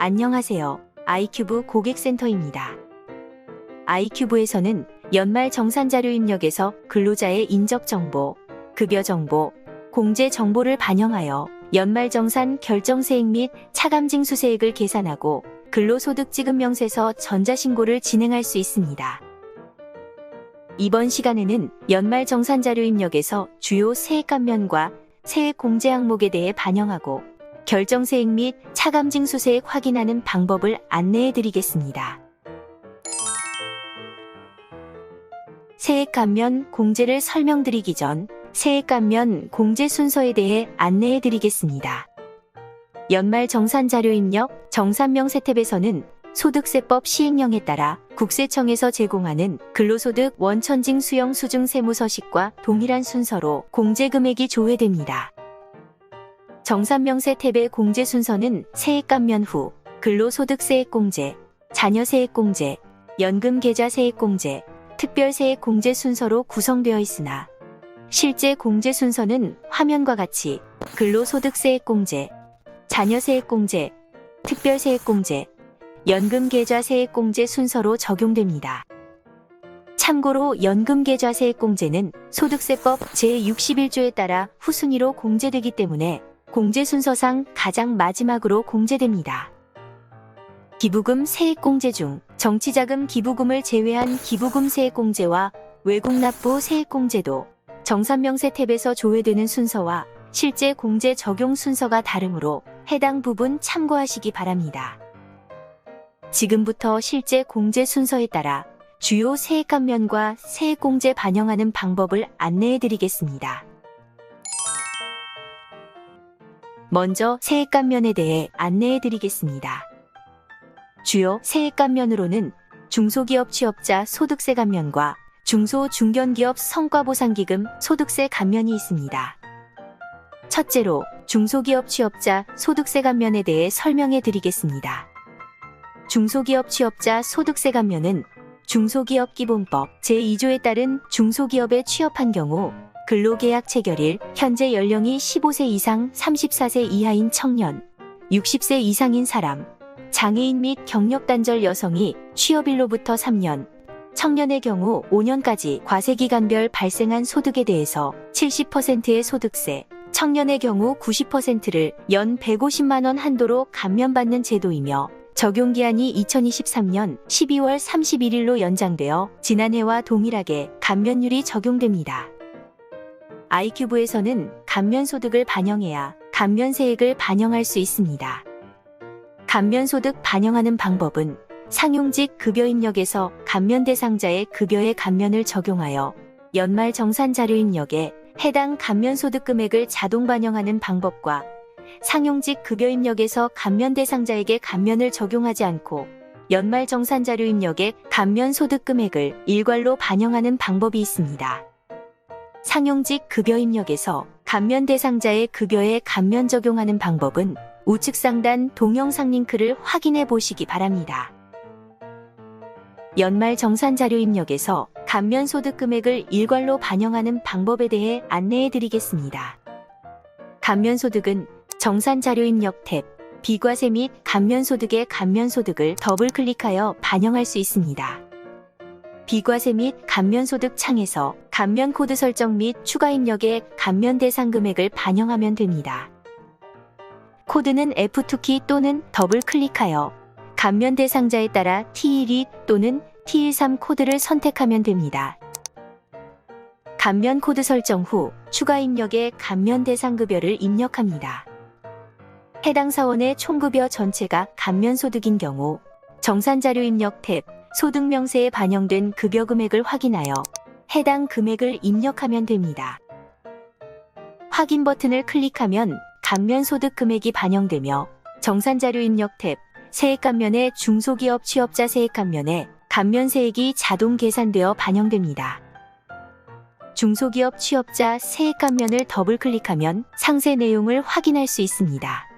안녕하세요. 아이큐브 고객센터입니다. 아이큐브에서는 연말 정산자료 입력에서 근로자의 인적정보, 급여정보, 공제정보를 반영하여 연말정산 결정세액 및 차감징수세액을 계산하고 근로소득지급명세서 전자신고를 진행할 수 있습니다. 이번 시간에는 연말정산자료 입력에서 주요 세액감면과 세액공제 항목에 대해 반영하고 결정세액 및 차감징수세액 확인하는 방법을 안내해 드리겠습니다. 세액감면 공제를 설명드리기 전 세액감면 공제 순서에 대해 안내해 드리겠습니다. 연말정산자료 입력 정산명세 탭에서는 소득세법 시행령에 따라 국세청에서 제공하는 근로소득 원천징 수령 수증 세무서식과 동일한 순서로 공제금액이 조회됩니다. 정산명세 탭의 공제 순서는 세액감면 후 근로소득세액공제, 자녀세액공제, 연금계좌세액공제, 특별세액공제 순서로 구성되어 있으나 실제 공제 순서는 화면과 같이 근로소득세액공제, 자녀세액공제, 특별세액공제, 연금계좌세액공제 순서로 적용됩니다. 참고로 연금계좌세액공제는 소득세법 제61조에 따라 후순위로 공제되기 때문에 공제 순서상 가장 마지막으로 공제됩니다. 기부금 세액공제 중 정치자금 기부금을 제외한 기부금 세액공제와 외국납부 세액공제도 정산명세 탭에서 조회되는 순서와 실제 공제 적용 순서가 다르므로 해당 부분 참고하시기 바랍니다. 지금부터 실제 공제 순서에 따라 주요 세액감면과 세액공제 반영하는 방법을 안내해 드리겠습니다. 먼저 세액감면에 대해 안내해 드리겠습니다. 주요 세액감면으로는 중소기업 취업자 소득세 감면과 중소중견기업 성과보상기금 소득세 감면이 있습니다. 첫째로 중소기업 취업자 소득세 감면에 대해 설명해 드리겠습니다. 중소기업 취업자 소득세 감면은 중소기업기본법 제2조에 따른 중소기업에 취업한 경우 근로계약 체결일 현재 연령이 15세 이상 34세 이하인 청년, 60세 이상인 사람, 장애인 및 경력단절 여성이 취업일로부터 3년, 청년의 경우 5년까지 과세기간별 발생한 소득에 대해서 70%의 소득세, 청년의 경우 90%를 연 150만 원 한도로 감면받는 제도이며 적용기한이 2023년 12월 31일로 연장되어 지난해와 동일하게 감면율이 적용됩니다. 아이큐브에서는 감면소득을 반영해야 감면세액을 반영할 수 있습니다. 감면소득 반영하는 방법은 상용직 급여입력에서 감면 대상자의 급여의 감면을 적용하여 연말정산자료 입력에 해당 감면소득 금액을 자동 반영하는 방법과 상용직 급여입력에서 감면 대상자에게 감면을 적용하지 않고 연말정산자료 입력에 감면소득 금액을 일괄로 반영하는 방법이 있습니다. 상용직 급여입력에서 감면 대상자의 급여에 감면 적용하는 방법은 우측 상단 동영상 링크를 확인해 보시기 바랍니다. 연말정산자료 입력에서 감면소득 금액을 일괄로 반영하는 방법에 대해 안내해 드리겠습니다. 감면소득은 정산자료 입력 탭, 비과세 및 감면소득의 감면소득을 더블 클릭하여 반영할 수 있습니다. 비과세 및 감면소득 창에서 감면코드 설정 및 추가 입력의 감면 대상 금액을 반영하면 됩니다. 코드는 F2키 또는 더블 클릭하여 감면 대상자에 따라 T12 또는 T13 코드를 선택하면 됩니다. 감면 코드 설정 후 추가 입력의 감면 대상 급여를 입력합니다. 해당 사원의 총급여 전체가 감면소득인 경우 정산자료 입력 탭 소득명세에 반영된 급여 금액을 확인하여 해당 금액을 입력하면 됩니다. 확인 버튼을 클릭하면 감면소득 금액이 반영되며 정산자료 입력 탭 세액감면의 중소기업 취업자 세액감면에 감면세액이 자동 계산되어 반영됩니다. 중소기업 취업자 세액감면을 더블 클릭하면 상세 내용을 확인할 수 있습니다.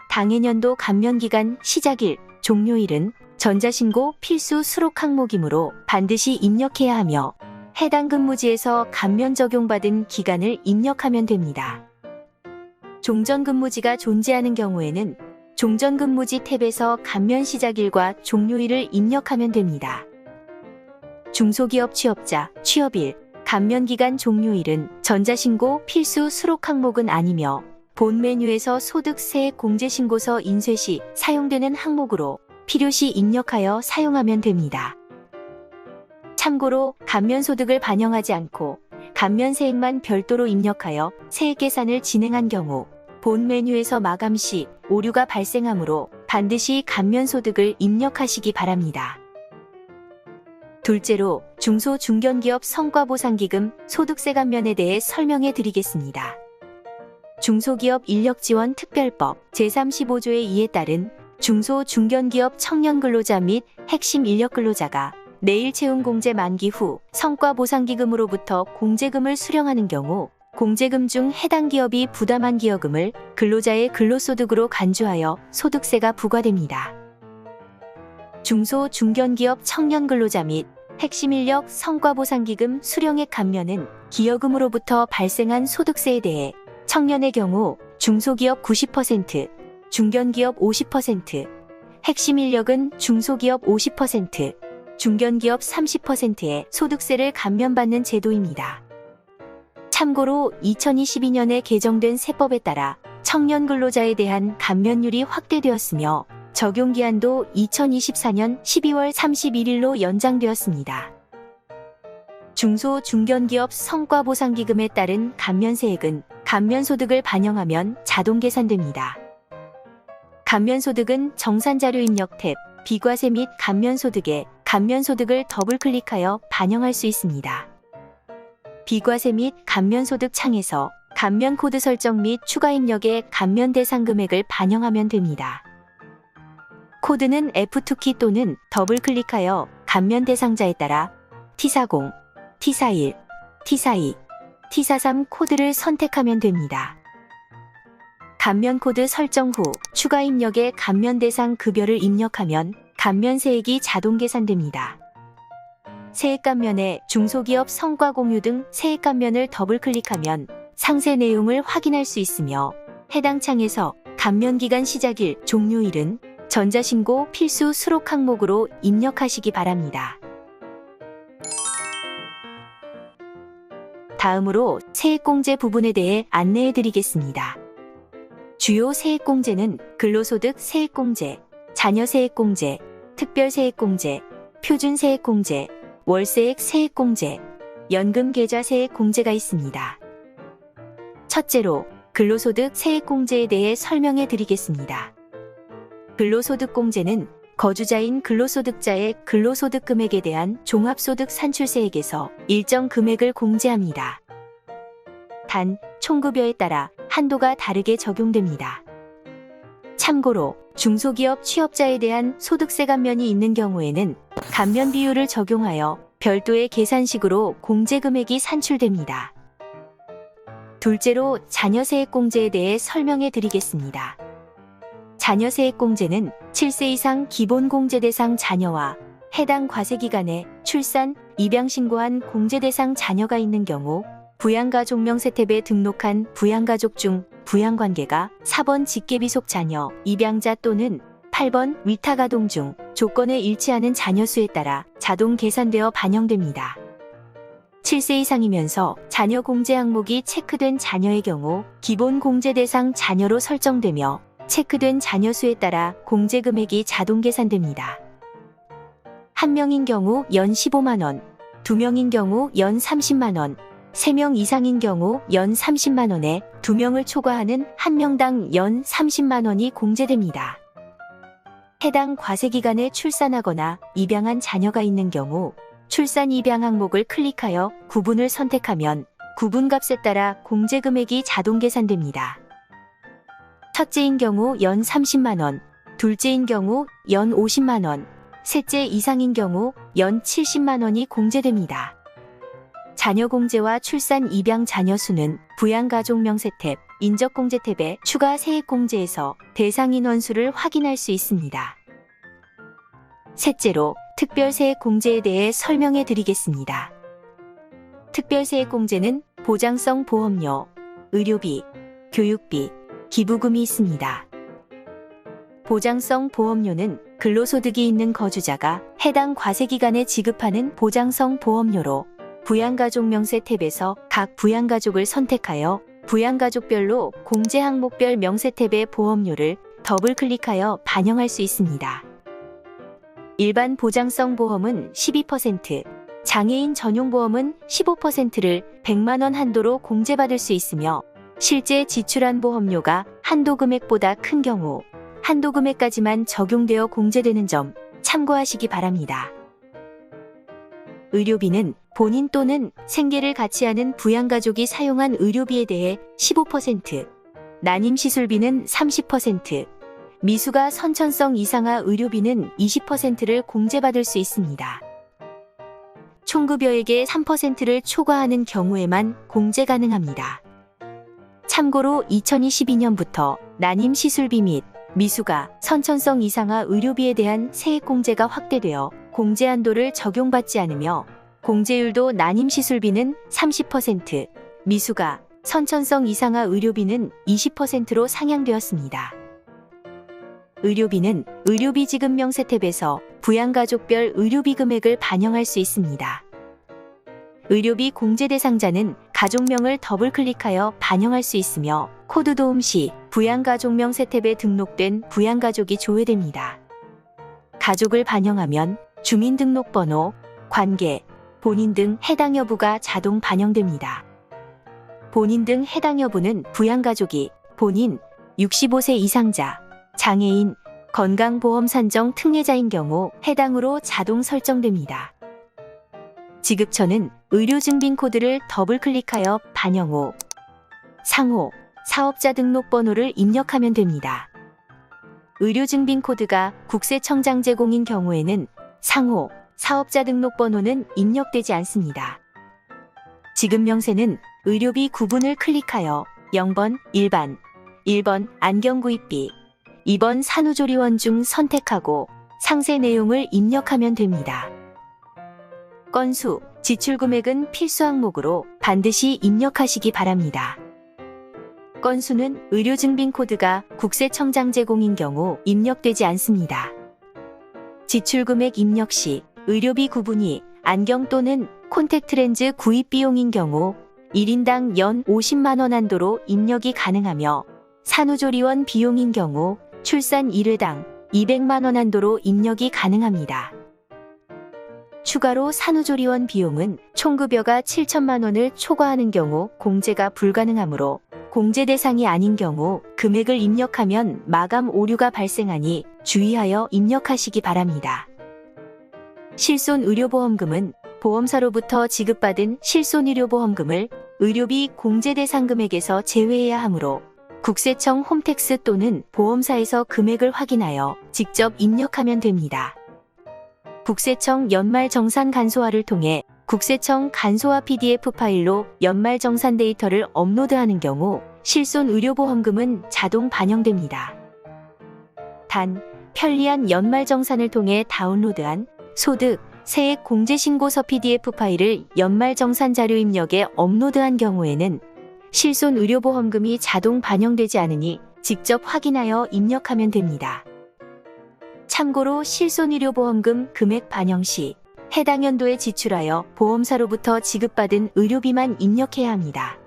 당해년도 감면기간 시작일, 종료일은 전자신고 필수 수록 항목이므로 반드시 입력해야 하며 해당 근무지에서 감면 적용받은 기간을 입력하면 됩니다. 종전 근무지가 존재하는 경우에는 종전근무지 탭에서 감면 시작일과 종료일을 입력하면 됩니다. 중소기업 취업자, 취업일, 감면기간 종료일은 전자신고 필수 수록 항목은 아니며 본 메뉴에서 소득세액공제신고서 인쇄 시 사용되는 항목으로 필요시 입력하여 사용하면 됩니다. 참고로 감면소득을 반영하지 않고 감면세액만 별도로 입력하여 세액계산을 진행한 경우 본 메뉴에서 마감 시 오류가 발생하므로 반드시 감면소득을 입력하시기 바랍니다. 둘째로 중소중견기업 성과보상기금 소득세 감면에 대해 설명해 드리겠습니다. 중소기업 인력지원특별법 제35조의 2에 따른 중소중견기업 청년근로자 및 핵심 인력근로자가 내일 채용 공제 만기 후 성과보상기금으로부터 공제금을 수령하는 경우 공제금 중 해당 기업이 부담한 기여금을 근로자의 근로소득으로 간주하여 소득세가 부과됩니다. 중소중견기업 청년근로자 및 핵심 인력 성과보상기금 수령액 감면은 기여금으로부터 발생한 소득세에 대해 청년의 경우 중소기업 90%, 중견기업 50%, 핵심 인력은 중소기업 50%, 중견기업 30%의 소득세를 감면받는 제도입니다. 참고로 2022년에 개정된 세법에 따라 청년 근로자에 대한 감면율이 확대되었으며 적용기한도 2024년 12월 31일로 연장되었습니다. 중소중견기업 성과보상기금에 따른 감면세액은 감면소득을 반영하면 자동 계산됩니다. 감면소득은 정산자료 입력 탭, 비과세 및 감면소득에 감면소득을 더블클릭하여 반영할 수 있습니다. 비과세 및 감면소득 창에서 감면코드 설정 및 추가 입력에 감면 대상 금액을 반영하면 됩니다. 코드는 F2키 또는 더블클릭하여 감면 대상자에 따라 T40, T41, T42, T43 코드를 선택하면 됩니다. 감면 코드 설정 후 추가 입력에 감면 대상 급여를 입력하면 감면세액이 자동 계산됩니다. 세액감면에 중소기업 성과 공유 등 세액감면을 더블클릭하면 상세 내용을 확인할 수 있으며 해당 창에서 감면기간 시작일, 종료일은 전자신고 필수 수록 항목으로 입력하시기 바랍니다. 다음으로 세액공제 부분에 대해 안내해 드리겠습니다. 주요 세액공제는 근로소득 세액공제, 자녀세액공제, 특별세액공제, 표준세액공제, 월세액 세액공제, 연금계좌 세액공제가 있습니다. 첫째로 근로소득 세액공제에 대해 설명해 드리겠습니다. 근로소득공제는 거주자인 근로소득자의 근로소득 금액에 대한 종합소득 산출세액에서 일정 금액을 공제합니다. 단, 총급여에 따라 한도가 다르게 적용됩니다. 참고로 중소기업 취업자에 대한 소득세 감면이 있는 경우에는 감면 비율을 적용하여 별도의 계산식으로 공제금액이 산출됩니다. 둘째로 자녀세액공제에 대해 설명해 드리겠습니다. 자녀세액공제는 7세 이상 기본공제 대상 자녀와 해당 과세기간에 출산, 입양 신고한 공제 대상 자녀가 있는 경우 부양가족 명세 탭에 등록한 부양가족 중 부양관계가 4번 직계비속 자녀, 입양자 또는 8번 위탁아동 중 조건에 일치하는 자녀 수에 따라 자동 계산되어 반영됩니다. 7세 이상이면서 자녀 공제 항목이 체크된 자녀의 경우 기본 공제 대상 자녀로 설정되며 체크된 자녀 수에 따라 공제 금액이 자동 계산됩니다. 1명인 경우 연 15만 원, 2명인 경우 연 30만 원, 3명 이상인 경우 연 30만 원에 2명을 초과하는 1명당 연 30만 원이 공제됩니다. 해당 과세기간에 출산하거나 입양한 자녀가 있는 경우 출산 입양 항목을 클릭하여 구분을 선택하면 구분값에 따라 공제금액이 자동 계산됩니다. 첫째인 경우 연 30만 원, 둘째인 경우 연 50만 원, 셋째 이상인 경우 연 70만 원이 공제됩니다. 자녀 공제와 출산 입양 자녀 수는 부양가족 명세 탭, 인적공제 탭의 추가 세액공제에서 대상 인원수를 확인할 수 있습니다. 셋째로 특별세액공제에 대해 설명해 드리겠습니다. 특별세액공제는 보장성 보험료, 의료비, 교육비, 기부금이 있습니다. 보장성 보험료는 근로소득이 있는 거주자가 해당 과세기간에 지급하는 보장성 보험료로 부양가족 명세 탭에서 각 부양가족을 선택하여 부양가족별로 공제 항목별 명세 탭의 보험료를 더블클릭하여 반영할 수 있습니다. 일반 보장성 보험은 12%, 장애인 전용 보험은 15%를 100만 원 한도로 공제받을 수 있으며 실제 지출한 보험료가 한도 금액보다 큰 경우 한도 금액까지만 적용되어 공제되는 점 참고하시기 바랍니다. 의료비는 본인 또는 생계를 같이 하는 부양가족이 사용한 의료비에 대해 15%, 난임시술비는 30%, 미수가 선천성 이상화 의료비는 20%를 공제받을 수 있습니다. 총급여액의 3%를 초과하는 경우에만 공제 가능합니다. 참고로 2022년부터 난임시술비 및 미수가 선천성 이상화 의료비에 대한 세액공제가 확대되어 공제 한도를 적용받지 않으며 공제율도 난임시술비는 30%, 미수가 선천성 이상화 의료비는 20%로 상향되었습니다. 의료비는 의료비 지급 명세 탭에서 부양가족별 의료비 금액을 반영할 수 있습니다. 의료비 공제 대상자는 가족명을 더블클릭하여 반영할 수 있으며 코드 도움 시 부양가족 명세 탭에 등록된 부양가족이 조회됩니다. 가족을 반영하면 주민등록번호, 관계, 본인 등 해당 여부가 자동 반영됩니다. 본인 등 해당 여부는 부양가족이 본인, 65세 이상자, 장애인, 건강보험 산정 특례자인 경우 해당으로 자동 설정됩니다. 지급처는 의료증빙 코드를 더블클릭하여 반영 후 상호, 사업자 등록번호를 입력하면 됩니다. 의료증빙 코드가 국세청장 제공인 경우에는 상호, 사업자 등록번호는 입력되지 않습니다. 지급 명세는 의료비 구분을 클릭하여 0번 일반, 1번 안경구입비, 2번 산후조리원 중 선택하고 상세 내용을 입력하면 됩니다. 건수, 지출 금액은 필수 항목으로 반드시 입력하시기 바랍니다. 건수는 의료증빙 코드가 국세청장 제공인 경우 입력되지 않습니다. 지출 금액 입력 시 의료비 구분이 안경 또는 콘택트렌즈 구입 비용인 경우 1인당 연 50만 원 한도로 입력이 가능하며 산후조리원 비용인 경우 출산 1회당 200만 원 한도로 입력이 가능합니다. 추가로 산후조리원 비용은 총급여가 7천만 원을 초과하는 경우 공제가 불가능하므로 공제 대상이 아닌 경우 금액을 입력하면 마감 오류가 발생하니 주의하여 입력하시기 바랍니다. 실손의료보험금은 보험사로부터 지급받은 실손의료보험금을 의료비 공제 대상 금액에서 제외해야 하므로 국세청 홈택스 또는 보험사에서 금액을 확인하여 직접 입력하면 됩니다. 국세청 연말정산 간소화를 통해 국세청 간소화 PDF 파일로 연말정산 데이터를 업로드하는 경우 실손의료보험금은 자동 반영됩니다. 단, 편리한 연말정산을 통해 다운로드한 소득, 세액 공제신고서 PDF 파일을 연말정산 자료 입력에 업로드한 경우에는 실손의료보험금이 자동 반영되지 않으니 직접 확인하여 입력하면 됩니다. 참고로 실손의료보험금 금액 반영 시 해당 연도에 지출하여 보험사로부터 지급받은 의료비만 입력해야 합니다.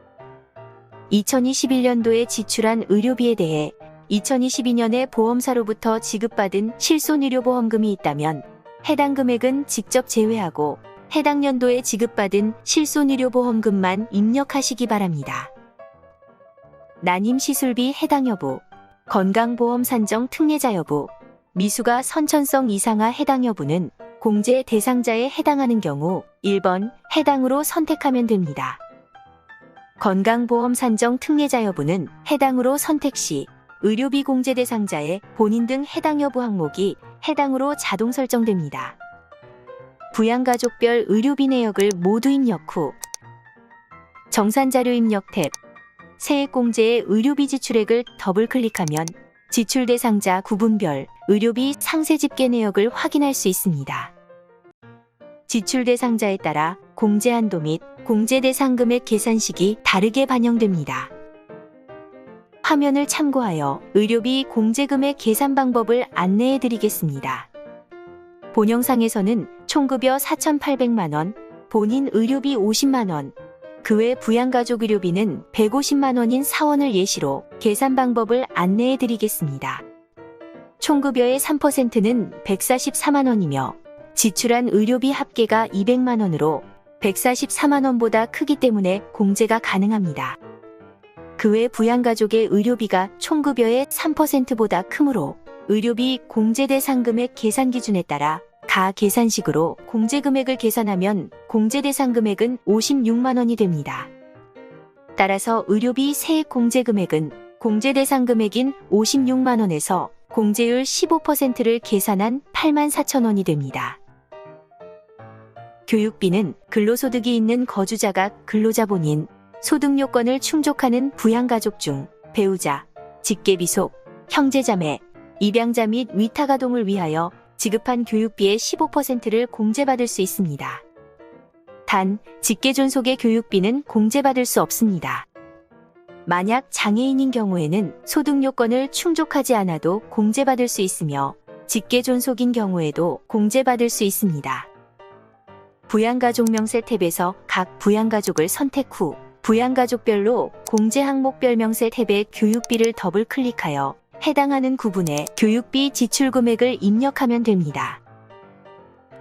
2021년도에 지출한 의료비에 대해 2022년에 보험사로부터 지급받은 실손의료보험금이 있다면 해당 금액은 직접 제외하고 해당 연도에 지급받은 실손의료보험금만 입력하시기 바랍니다. 난임시술비 해당 여부, 건강보험 산정 특례자 여부, 미수가 선천성 이상화 해당 여부는 공제 대상자에 해당하는 경우 1번 해당으로 선택하면 됩니다. 건강보험 산정 특례자 여부는 해당으로 선택 시 의료비 공제 대상자의 본인 등 해당 여부 항목이 해당으로 자동 설정됩니다. 부양가족별 의료비 내역을 모두 입력 후 정산자료 입력 탭, 세액공제의 의료비 지출액을 더블클릭하면 지출 대상자 구분별 의료비 상세 집계 내역을 확인할 수 있습니다. 지출 대상자에 따라 공제 한도 및 공제 대상 금액 계산 시기 다르게 반영됩니다. 화면을 참고하여 의료비 공제금액 계산 방법을 안내해 드리겠습니다. 본 영상에서는 총급여 4,800만 원, 본인 의료비 50만 원, 그 외 부양가족 의료비는 150만 원인 사원을 예시로 계산 방법을 안내해 드리겠습니다. 총급여의 3%는 144만 원이며 지출한 의료비 합계가 200만 원으로 144만 원보다 크기 때문에 공제가 가능합니다. 그 외 부양가족의 의료비가 총급여의 3%보다 크므로 의료비 공제대상 금액 계산 기준에 따라 가 계산식으로 공제금액을 계산하면 공제대상 금액은 56만 원이 됩니다. 따라서 의료비 세액 공제금액은 공제대상 금액인 56만 원에서 공제율 15%를 계산한 8만 4천 원이 됩니다. 교육비는 근로소득이 있는 거주자가 근로자 본인, 소득 요건을 충족하는 부양가족 중 배우자, 직계비속, 형제자매, 입양자 및 위탁아동을 위하여 지급한 교육비의 15%를 공제받을 수 있습니다. 단, 직계존속의 교육비는 공제받을 수 없습니다. 만약 장애인인 경우에는 소득 요건을 충족하지 않아도 공제받을 수 있으며 직계존속인 경우에도 공제받을 수 있습니다. 부양가족 명세 탭에서 각 부양가족을 선택 후 부양가족별로 공제 항목별 명세 탭에 교육비를 더블 클릭하여 해당하는 구분에 교육비 지출 금액을 입력하면 됩니다.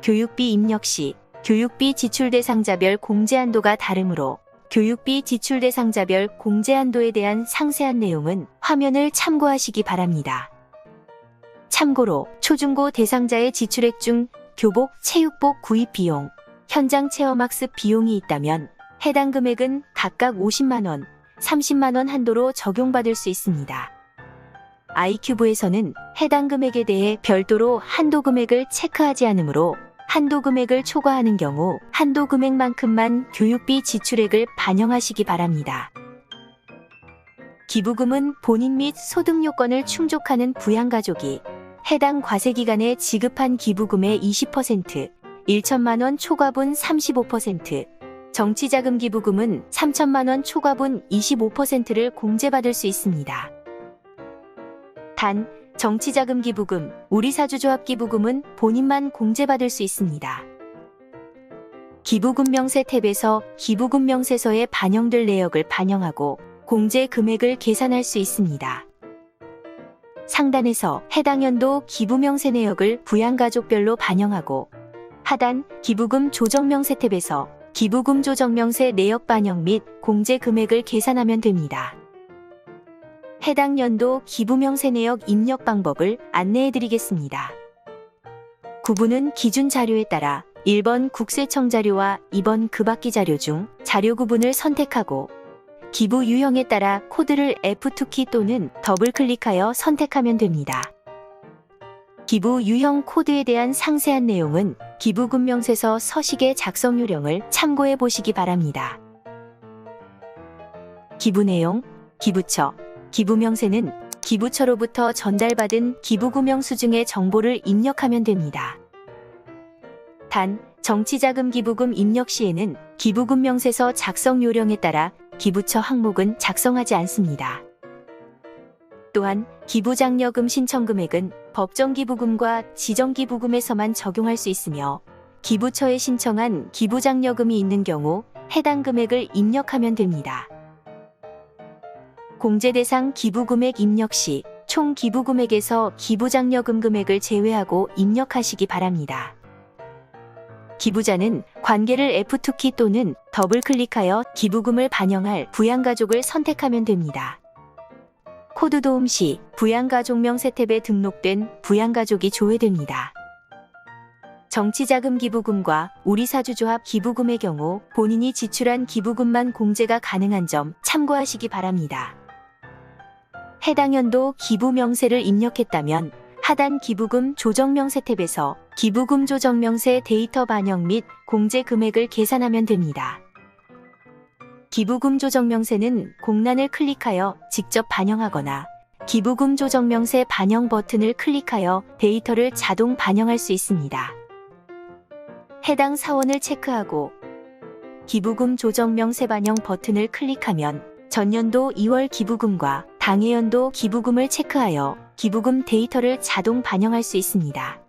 교육비 입력 시 교육비 지출 대상자별 공제 한도가 다르므로 교육비 지출 대상자별 공제 한도에 대한 상세한 내용은 화면을 참고하시기 바랍니다. 참고로 초중고 대상자의 지출액 중 교복, 체육복 구입 비용, 현장 체험학습 비용이 있다면 해당 금액은 각각 50만 원, 30만 원 한도로 적용받을 수 있습니다. 아이큐브에서는 해당 금액에 대해 별도로 한도 금액을 체크하지 않으므로 한도 금액을 초과하는 경우 한도 금액만큼만 교육비 지출액을 반영하시기 바랍니다. 기부금은 본인 및 소득 요건을 충족하는 부양가족이 해당 과세기간에 지급한 기부금의 20%, 1천만 원 초과분 35%, 정치자금 기부금은 3천만 원 초과분 25%를 공제받을 수 있습니다. 단, 정치자금 기부금, 우리사주조합 기부금은 본인만 공제받을 수 있습니다. 기부금 명세 탭에서 기부금 명세서에 반영될 내역을 반영하고 공제 금액을 계산할 수 있습니다. 상단에서 해당 연도 기부 명세 내역을 부양가족별로 반영하고 하단 기부금 조정 명세 탭에서 기부금 조정 명세 내역 반영 및 공제 금액을 계산하면 됩니다. 해당 연도 기부 명세 내역 입력 방법을 안내해 드리겠습니다. 구분은 기준 자료에 따라 1번 국세청 자료와 2번 그 밖의 자료 중 자료 구분을 선택하고 기부 유형에 따라 코드를 F2키 또는 더블 클릭하여 선택하면 됩니다. 기부 유형 코드에 대한 상세한 내용은 기부금 명세서 서식의 작성 요령을 참고해 보시기 바랍니다. 기부 내용, 기부처, 기부 명세는 기부처로부터 전달받은 기부금 영수증의 정보를 입력하면 됩니다. 단, 정치자금 기부금 입력 시에는 기부금 명세서 작성 요령에 따라 기부처 항목은 작성하지 않습니다. 또한 기부장려금 신청 금액은 법정기부금과 지정기부금에서만 적용할 수 있으며 기부처에 신청한 기부장려금이 있는 경우 해당 금액을 입력하면 됩니다. 공제대상 기부금액 입력 시 총 기부금액에서 기부장려금 금액을 제외하고 입력하시기 바랍니다. 기부자는 관계를 F2키 또는 더블 클릭하여 기부금을 반영할 부양가족을 선택하면 됩니다. 코드 도움 시 부양가족 명세 탭에 등록된 부양가족이 조회됩니다. 정치자금 기부금과 우리사주조합 기부금의 경우 본인이 지출한 기부금만 공제가 가능한 점 참고하시기 바랍니다. 해당 연도 기부 명세를 입력했다면 하단 기부금 조정 명세 탭에서 기부금 조정 명세 데이터 반영 및 공제 금액을 계산하면 됩니다. 기부금 조정 명세는 공란을 클릭하여 직접 반영하거나 기부금 조정 명세 반영 버튼을 클릭하여 데이터를 자동 반영할 수 있습니다. 해당 사원을 체크하고 기부금 조정 명세 반영 버튼을 클릭하면 전년도 2월 기부금과 당해연도 기부금을 체크하여 기부금 데이터를 자동 반영할 수 있습니다.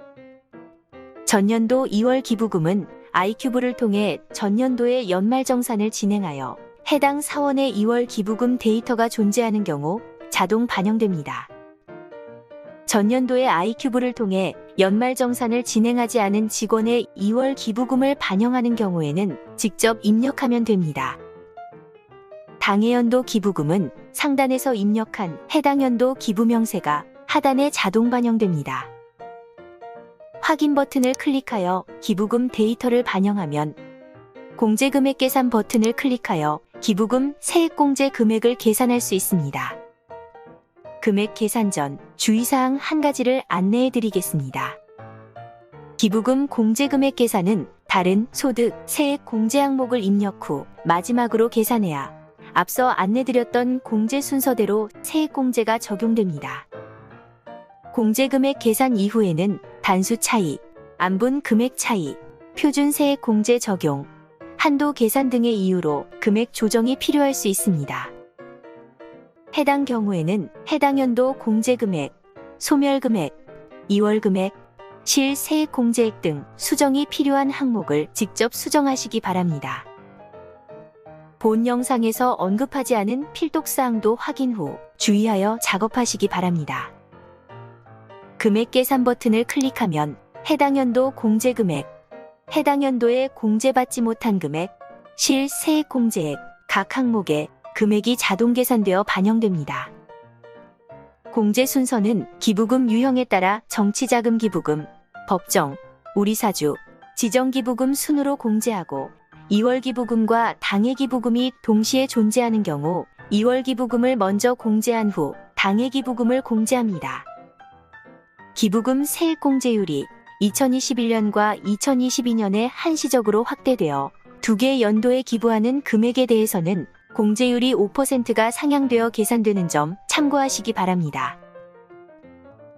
전년도 2월 기부금은 아이큐브를 통해 전년도의 연말정산을 진행하여 해당 사원의 2월 기부금 데이터가 존재하는 경우 자동 반영됩니다. 전년도의 아이큐브를 통해 연말정산을 진행하지 않은 직원의 2월 기부금을 반영하는 경우에는 직접 입력하면 됩니다. 당해연도 기부금은 상단에서 입력한 해당 연도 기부명세가 하단에 자동 반영됩니다. 확인 버튼을 클릭하여 기부금 데이터를 반영하면 공제금액 계산 버튼을 클릭하여 기부금 세액공제 금액을 계산할 수 있습니다. 금액 계산 전 주의사항 한 가지를 안내해 드리겠습니다. 기부금 공제금액 계산은 다른 소득, 세액 공제 항목을 입력 후 마지막으로 계산해야 앞서 안내드렸던 공제 순서대로 세액공제가 적용됩니다. 공제금액 계산 이후에는 단수 차이, 안분 금액 차이, 표준 세액공제 적용, 한도 계산 등의 이유로 금액 조정이 필요할 수 있습니다. 해당 경우에는 해당 연도 공제금액, 소멸금액, 2월 금액, 실세액공제액 등 수정이 필요한 항목을 직접 수정하시기 바랍니다. 본 영상에서 언급하지 않은 필독사항도 확인 후 주의하여 작업하시기 바랍니다. 금액 계산 버튼을 클릭하면 해당 연도 공제금액, 해당 연도에 공제받지 못한 금액, 실세액공제액 각 항목에 금액이 자동 계산되어 반영됩니다. 공제 순서는 기부금 유형에 따라 정치자금 기부금, 법정, 우리사주, 지정기부금 순으로 공제하고 2월 기부금과 당해 기부금이 동시에 존재하는 경우 2월 기부금을 먼저 공제한 후 당해 기부금을 공제합니다. 기부금 세액공제율이 2021년과 2022년에 한시적으로 확대되어 두 개 연도에 기부하는 금액에 대해서는 공제율이 5%가 상향되어 계산되는 점 참고하시기 바랍니다.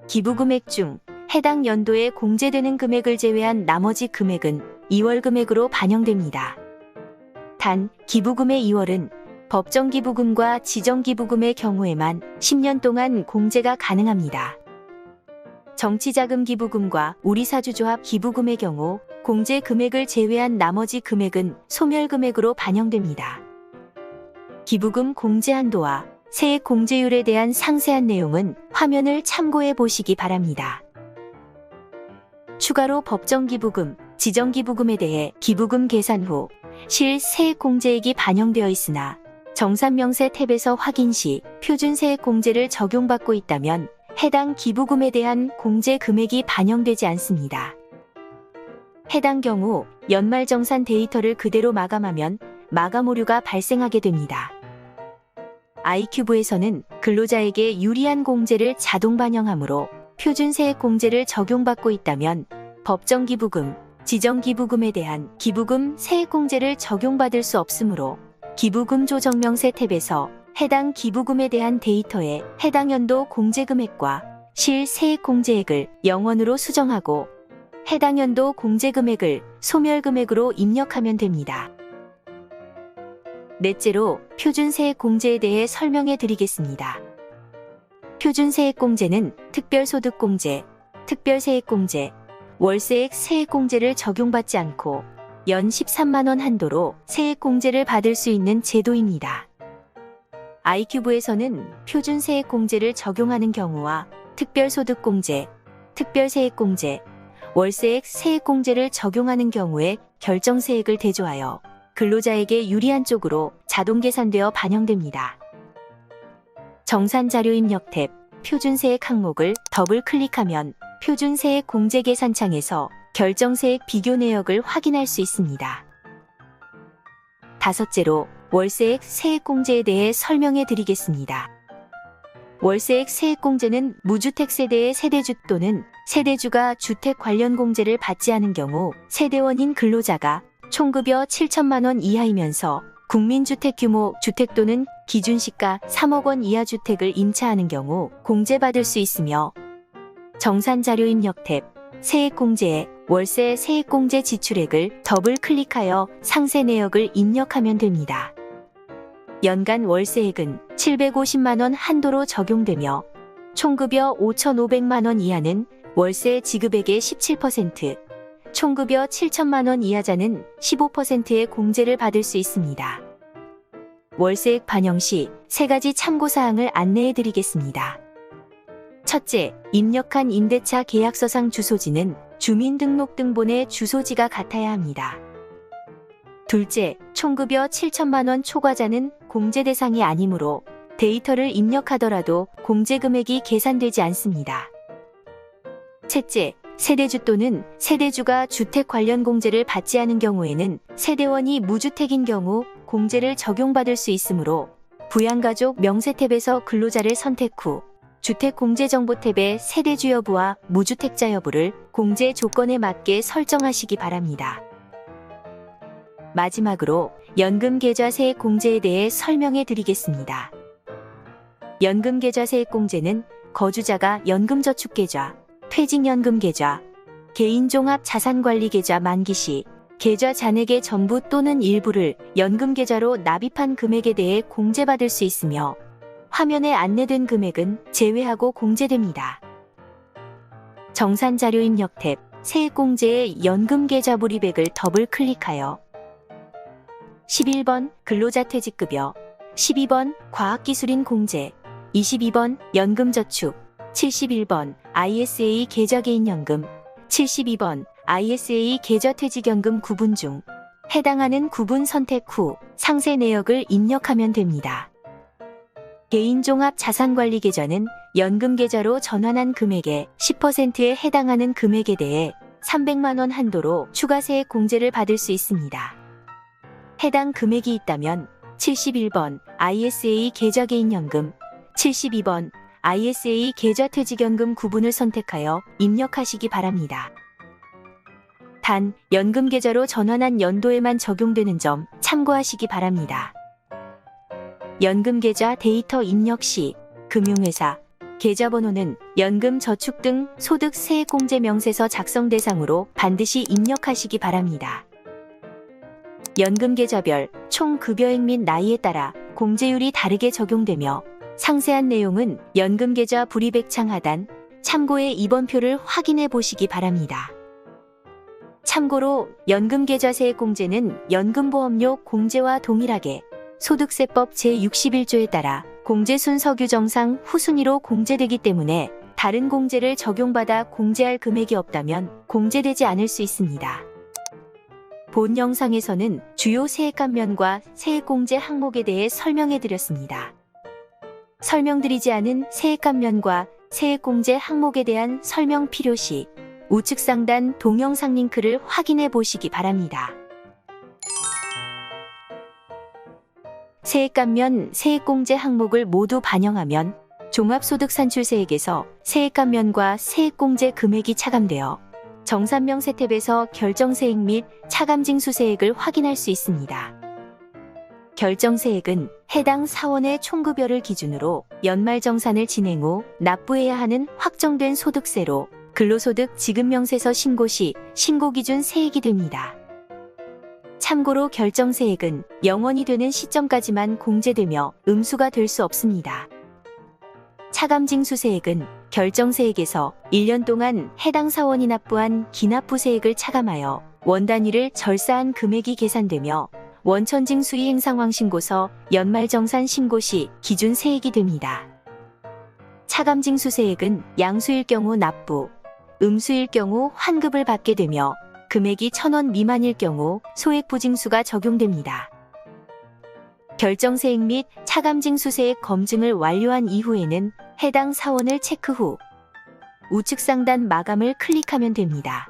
기부금액 중 해당 연도에 공제되는 금액을 제외한 나머지 금액은 2월 금액으로 반영됩니다. 단, 기부금의 2월은 법정 기부금과 지정 기부금의 경우에만 10년 동안 공제가 가능합니다. 정치자금 기부금과 우리사주조합 기부금의 경우 공제 금액을 제외한 나머지 금액은 소멸금액으로 반영됩니다. 기부금 공제 한도와 세액 공제율에 대한 상세한 내용은 화면을 참고해 보시기 바랍니다. 추가로 법정 기부금, 지정 기부금에 대해 기부금 계산 후 실세액 공제액이 반영되어 있으나 정산명세 탭에서 확인 시 표준 세액 공제를 적용받고 있다면 해당 기부금에 대한 공제 금액이 반영되지 않습니다. 해당 경우 연말정산 데이터를 그대로 마감하면 마감 오류가 발생하게 됩니다. 아이큐브에서는 근로자에게 유리한 공제를 자동 반영하므로 표준 세액 공제를 적용받고 있다면 법정 기부금, 지정 기부금에 대한 기부금 세액 공제를 적용받을 수 없으므로 기부금 조정명세 탭에서 해당 기부금에 대한 데이터에 해당 연도 공제금액과 실세액 공제액을 0원으로 수정하고 해당 연도 공제금액을 소멸금액으로 입력하면 됩니다. 넷째로 표준세액 공제에 대해 설명해 드리겠습니다. 표준세액 공제는 특별소득공제, 특별세액공제, 월세액 세액공제를 적용받지 않고 연 13만원 한도로 세액공제를 받을 수 있는 제도입니다. 아이큐브에서는 표준세액공제를 적용하는 경우와 특별소득공제, 특별세액공제, 월세액 세액공제를 적용하는 경우에 결정세액을 대조하여 근로자에게 유리한 쪽으로 자동 계산되어 반영됩니다. 정산자료 입력 탭 표준세액 항목을 더블 클릭하면 표준세액 공제계산창에서 결정세액 비교 내역을 확인할 수 있습니다. 다섯째로 월세액 세액공제에 대해 설명해 드리겠습니다. 월세액 세액공제는 무주택 세대의 세대주 또는 세대주가 주택 관련 공제를 받지 않은 경우 세대원인 근로자가 총급여 7천만 원 이하이면서 국민주택 규모 주택 또는 기준시가 3억 원 이하 주택을 임차하는 경우 공제받을 수 있으며 정산자료 입력 탭 세액공제에 월세 세액공제 지출액을 더블 클릭하여 상세 내역을 입력하면 됩니다. 연간 월세액은 750만원 한도로 적용되며 총급여 5,500만원 이하는 월세 지급액의 17%, 총급여 7천만원 이하자는 15%의 공제를 받을 수 있습니다. 월세액 반영 시 3가지 참고사항을 안내해 드리겠습니다. 첫째, 입력한 임대차 계약서상 주소지는 주민등록등본의 주소지가 같아야 합니다. 둘째, 총급여 7천만원 초과자는 공제 대상이 아니므로 데이터를 입력하더라도 공제 금액이 계산되지 않습니다. 셋째, 세대주 또는 세대주가 주택 관련 공제를 받지 않은 경우에는 세대원이 무주택인 경우 공제를 적용받을 수 있으므로 부양가족 명세 탭에서 근로자를 선택 후 주택공제정보 탭의 세대주 여부와 무주택자 여부를 공제 조건에 맞게 설정하시기 바랍니다. 마지막으로 연금계좌 세액 공제에 대해 설명해 드리겠습니다. 연금계좌 세액 공제는 거주자가 연금저축계좌, 퇴직연금계좌, 개인종합자산관리계좌 만기 시 계좌 잔액의 전부 또는 일부를 연금계좌로 납입한 금액에 대해 공제받을 수 있으며 화면에 안내된 금액은 제외하고 공제됩니다. 정산자료 입력 탭 세액공제의 연금계좌 불입액을 더블 클릭하여 11번 근로자 퇴직급여, 12번 과학기술인 공제, 22번 연금저축, 71번 ISA 계좌개인연금, 72번 ISA 계좌퇴직연금 구분 중 해당하는 구분 선택 후 상세 내역을 입력하면 됩니다. 개인종합자산관리계좌는 연금계좌로 전환한 금액의 10%에 해당하는 금액에 대해 300만원 한도로 추가세액 공제를 받을 수 있습니다. 해당 금액이 있다면 71번 ISA 계좌개인연금, 72번 ISA 계좌퇴직연금 구분을 선택하여 입력하시기 바랍니다. 단, 연금계좌로 전환한 연도에만 적용되는 점 참고하시기 바랍니다. 연금계좌 데이터 입력 시 금융회사, 계좌번호는 연금저축 등 소득세액공제 명세서 작성 대상으로 반드시 입력하시기 바랍니다. 연금계좌별 총 급여액 및 나이에 따라 공제율이 다르게 적용되며 상세한 내용은 연금계좌 불입액 창 하단 참고의 2번표를 확인해 보시기 바랍니다. 참고로 연금계좌 세액 공제는 연금보험료 공제와 동일하게 소득세법 제61조에 따라 공제 순서 규정상 후순위로 공제되기 때문에 다른 공제를 적용받아 공제할 금액이 없다면 공제되지 않을 수 있습니다. 본 영상에서는 주요 세액감면과 세액공제 항목에 대해 설명해 드렸습니다. 설명드리지 않은 세액감면과 세액공제 항목에 대한 설명 필요시 우측 상단 동영상 링크를 확인해 보시기 바랍니다. 세액감면, 세액공제 항목을 모두 반영하면 종합소득산출세액에서 세액감면과 세액공제 금액이 차감되어 정산명세 탭에서 결정세액 및 차감징수세액을 확인할 수 있습니다. 결정세액은 해당 사원의 총급여를 기준으로 연말정산을 진행 후 납부해야 하는 확정된 소득세로 근로소득 지급명세서 신고 시 신고기준 세액이 됩니다. 참고로 결정세액은 0원이 되는 시점까지만 공제되며 음수가 될 수 없습니다. 차감징수세액은 결정세액에서 1년 동안 해당 사원이 납부한 기납부세액을 차감하여 원단위를 절사한 금액이 계산되며 원천징수이행상황신고서 연말정산 신고 시 기준 세액이 됩니다. 차감징수세액은 양수일 경우 납부, 음수일 경우 환급을 받게 되며 금액이 1,000원 미만일 경우 소액부징수가 적용됩니다. 결정세액 및 차감징수세액 검증을 완료한 이후에는 해당 사원을 체크 후 우측 상단 마감을 클릭하면 됩니다.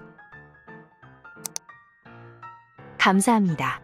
감사합니다.